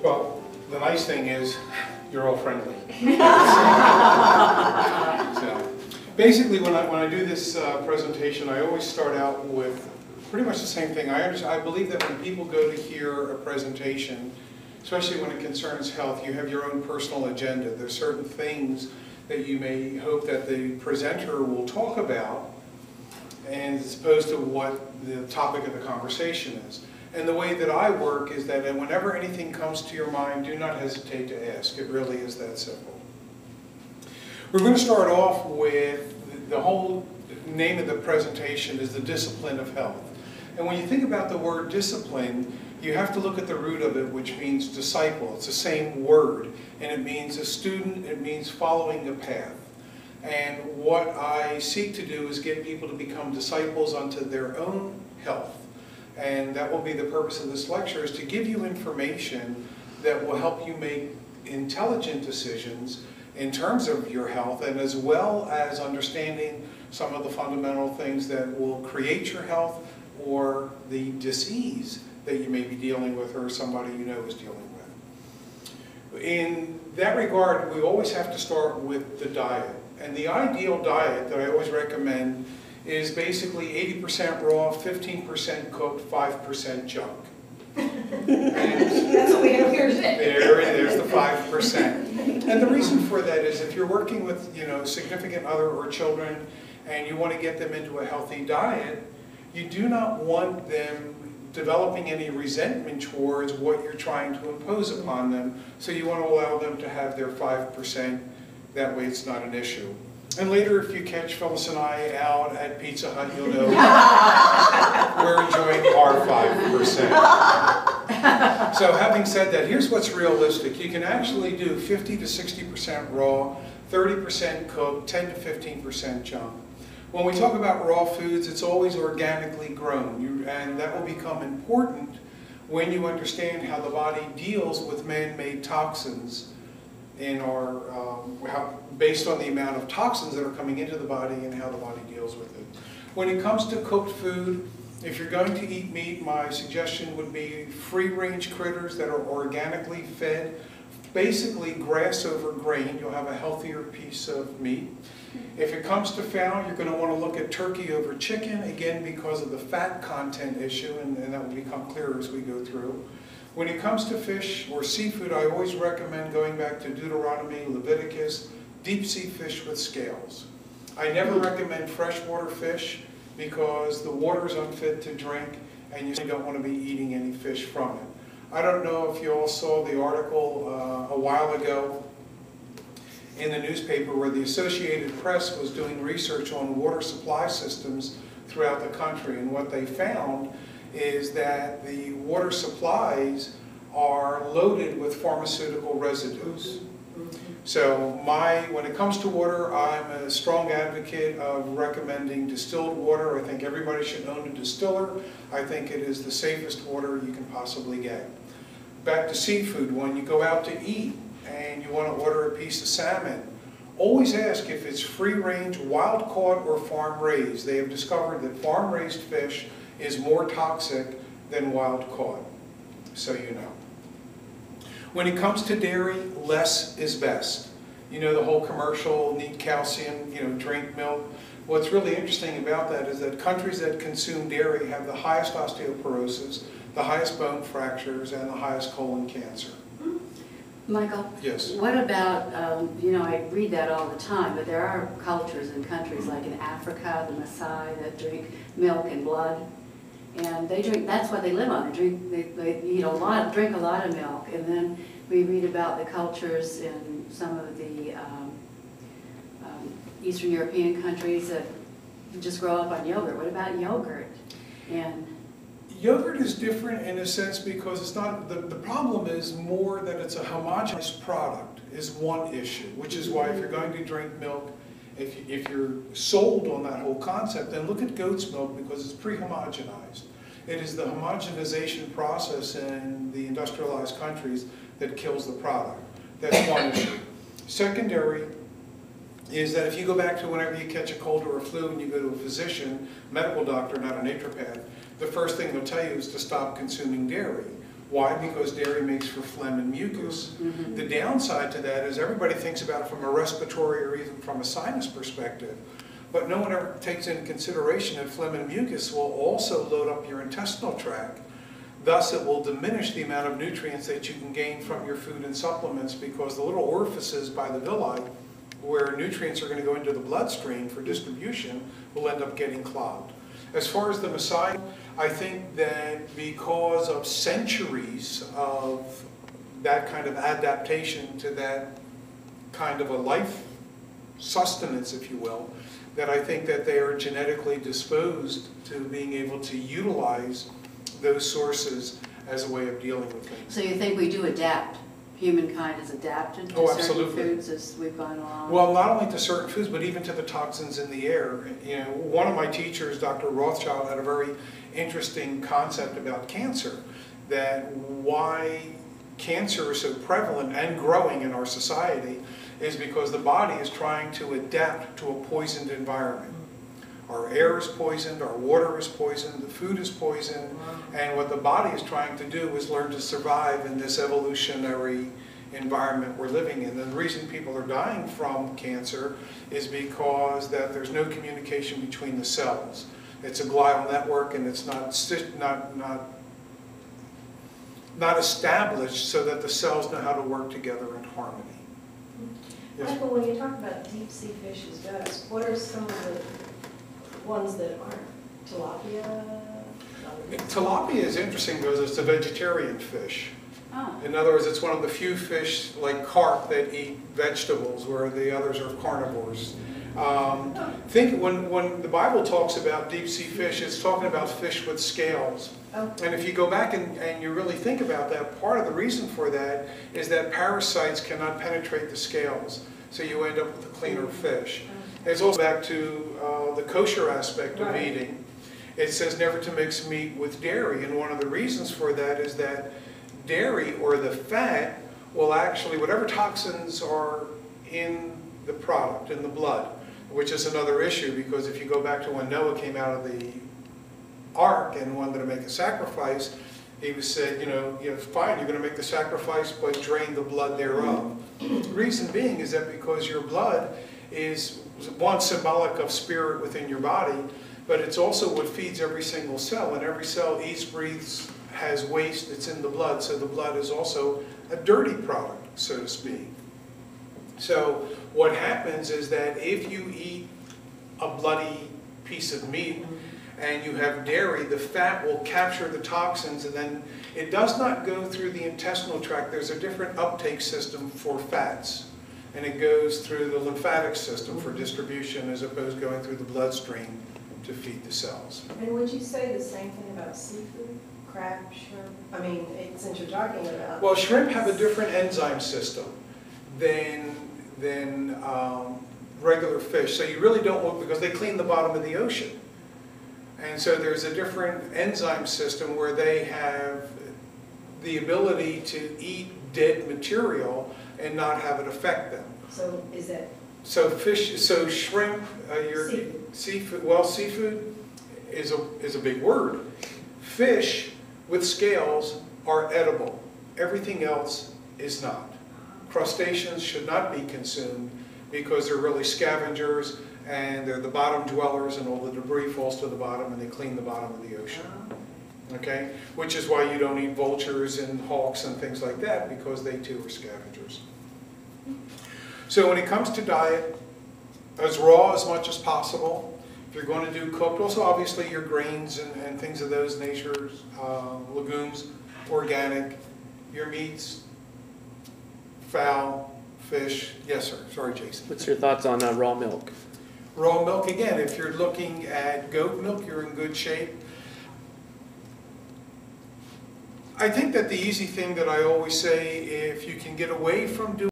Well, the nice thing is, you're all friendly. So, basically, when I do this presentation, I always start out with pretty much the same thing. I believe that when people go to hear a presentation, especially when it concerns health, you have your own personal agenda. There's certain things that you may hope that the presenter will talk about, and as opposed to what the topic of the conversation is. And the way that I work is that whenever anything comes to your mind, do not hesitate to ask. It really is that simple. We're going to start off with the whole name of the presentation is the discipline of health. And when you think about the word discipline, you have to look at the root of it, which means disciple. It's the same word, and it means a student, it means following a path. And what I seek to do is get people to become disciples unto their own health. And that will be the purpose of this lecture, is to give you information that will help you make intelligent decisions in terms of your health, and as well as understanding some of the fundamental things that will create your health or the disease that you may be dealing with or somebody you know is dealing with. In that regard, we always have to start with the diet. And the ideal diet that I always recommend is basically 80% raw, 15% cooked, 5% junk. That's what we have here today. There's the 5%. And the reason for that is if you're working with, significant other or children and you want to get them into a healthy diet, you do not want them developing any resentment towards what you're trying to impose upon them. So you want to allow them to have their 5%. That way it's not an issue. And later, if you catch Phyllis and I out at Pizza Hut, you'll know we're enjoying our 5%. So having said that, here's what's realistic. You can actually do 50 to 60% raw, 30% cooked, 10 to 15% junk. When we talk about raw foods, it's always organically grown, and that will become important when you understand how the body deals with man-made toxins in our, based on the amount of toxins that are coming into the body and how the body deals with it. When it comes to cooked food, if you're going to eat meat, my suggestion would be free-range critters that are organically fed, basically grass over grain. You'll have a healthier piece of meat. If it comes to fowl, you're going to want to look at turkey over chicken, again because of the fat content issue, and that will become clearer as we go through. When it comes to fish or seafood, I always recommend going back to Deuteronomy, Leviticus, deep sea fish with scales. I never recommend freshwater fish because the water is unfit to drink and you don't want to be eating any fish from it. I don't know if you all saw the article a while ago in the newspaper where the Associated Press was doing research on water supply systems throughout the country, and what they found is that the water supplies are loaded with pharmaceutical residues. So when it comes to water, I'm a strong advocate of recommending distilled water. I think everybody should own a distiller. I think it is the safest water you can possibly get. Back to seafood, when you go out to eat and you want to order a piece of salmon, always ask if it's free-range, wild-caught, or farm-raised. They have discovered that farm-raised fish is more toxic than wild-caught, so you know. When it comes to dairy, less is best. You know the whole commercial, need calcium, drink milk. What's really interesting about that is that countries that consume dairy have the highest osteoporosis, the highest bone fractures, and the highest colon cancer. Michael? Yes. What about, I read that all the time, but there are cultures and countries like in Africa, the Maasai, that drink milk and blood. And they drink, that's what they live on. They eat a lot, drink a lot of milk. And then we read about the cultures in some of the Eastern European countries that just grow up on yogurt. What about yogurt? And yogurt is different in a sense because it's not, the problem is more that it's a homogeneous product is one issue, which is why if you're going to drink milk, if you're sold on that whole concept, then look at goat's milk because it's pre-homogenized. It is the homogenization process in the industrialized countries that kills the product. That's one issue. Secondary is that if you go back to whenever you catch a cold or a flu and you go to a physician, medical doctor, not a naturopath, the first thing they'll tell you is to stop consuming dairy. Why? Because dairy makes for phlegm and mucus. Mm-hmm. The downside to that is everybody thinks about it from a respiratory or even from a sinus perspective, but no one ever takes into consideration that phlegm and mucus will also load up your intestinal tract. Thus, it will diminish the amount of nutrients that you can gain from your food and supplements, because the little orifices by the villi where nutrients are going to go into the bloodstream for distribution will end up getting clogged. As far as the Messiah, I think that because of centuries of that kind of adaptation to that kind of a life sustenance, if you will, that I think that they are genetically disposed to being able to utilize those sources as a way of dealing with things. So you think we do adapt? Humankind has adapted to certain foods as we've gone along? Well, not only to certain foods, but even to the toxins in the air. You know, one of my teachers, Dr. Rothschild, had a very interesting concept about cancer, that why cancer is so prevalent and growing in our society is because the body is trying to adapt to a poisoned environment. Our air is poisoned, our water is poisoned, the food is poisoned, and what the body is trying to do is learn to survive in this evolutionary environment we're living in. And the reason people are dying from cancer is because that there's no communication between the cells. It's a glial network, and it's not established so that the cells know how to work together in harmony. Yes. Michael, when you talk about deep sea fish as best, what are some of the ones that aren't? Tilapia? Tilapia is interesting because it's a vegetarian fish. Oh. In other words, it's one of the few fish like carp that eat vegetables, where the others are carnivores. Think when the Bible talks about deep sea fish, it's talking about fish with scales. Oh. And if you go back and you really think about that, part of the reason for that is that parasites cannot penetrate the scales, so you end up with a cleaner fish. It's also back to the kosher aspect of eating. It says never to mix meat with dairy, and one of the reasons for that is that dairy, or the fat, will actually, whatever toxins are in the product, in the blood, which is another issue, because if you go back to when Noah came out of the ark and wanted to make a sacrifice, he was said, you know, fine, you're going to make the sacrifice, but drain the blood thereof. The reason being is that because your blood is, one, symbolic of spirit within your body, but it's also what feeds every single cell, and every cell eats, breathes, has waste, it's in the blood, so the blood is also a dirty product, so to speak. So what happens is that if you eat a bloody piece of meat and you have dairy, the fat will capture the toxins, and then it does not go through the intestinal tract. There's a different uptake system for fats, and it goes through the lymphatic system for distribution as opposed to going through the bloodstream to feed the cells. And would you say the same thing about seafood? Crab, shrimp? I mean, since you're talking about... Well, shrimp have a different enzyme system than regular fish. So you really don't want, because they clean the bottom of the ocean. And so there's a different enzyme system where they have the ability to eat dead material and not have it affect them. So is that... So fish, so shrimp, seafood. Well, seafood is a big word. Fish with scales are edible. Everything else is not. Crustaceans should not be consumed because they're really scavengers, and they're the bottom dwellers, and all the debris falls to the bottom, and they clean the bottom of the ocean. Okay? Which is why you don't eat vultures and hawks and things like that, because they too are scavengers. So when it comes to diet, as raw as much as possible. If you're going to do cooked, also obviously your grains and things of those natures, legumes, organic, your meats, fowl, fish. Yes, sir. Sorry, Jason. What's your thoughts on raw milk? Raw milk, again, if you're looking at goat milk, you're in good shape. I think that the easy thing that I always say, if you can get away from doing